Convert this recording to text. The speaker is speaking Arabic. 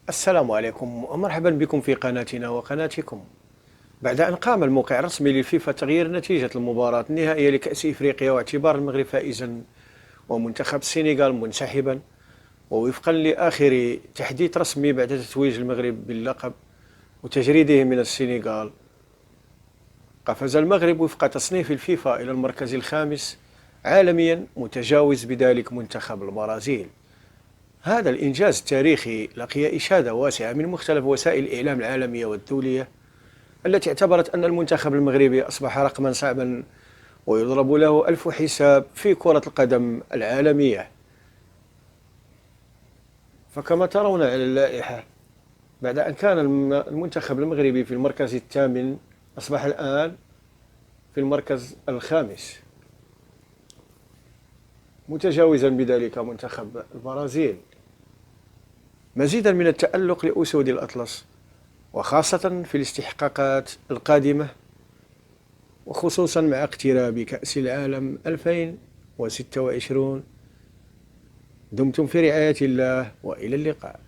السلام عليكم ومرحبا بكم في قناتنا وقناتكم. بعد أن قام الموقع الرسمي للفيفا تغيير نتيجة المباراة النهائية لكأس إفريقيا واعتبار المغرب فائزا ومنتخب السنغال منسحبا، ووفقا لآخر تحديث رسمي بعد تتويج المغرب باللقب وتجريده من السنغال، قفز المغرب وفق تصنيف الفيفا إلى المركز الخامس عالميا، متجاوز بذلك منتخب البرازيل. هذا الإنجاز التاريخي لقي إشادة واسعة من مختلف وسائل الإعلام العالمية والدولية، التي اعتبرت أن المنتخب المغربي أصبح رقما صعبا ويضرب له ألف حساب في كرة القدم العالمية. فكما ترون على اللائحة، بعد أن كان المنتخب المغربي في المركز الثامن، أصبح الآن في المركز الخامس، متجاوزا بذلك منتخب البرازيل. مزيدا من التألق لأسود الأطلس، وخاصة في الاستحقاقات القادمة، وخصوصا مع اقتراب كأس العالم 2026. دمتم في رعاية الله، وإلى اللقاء.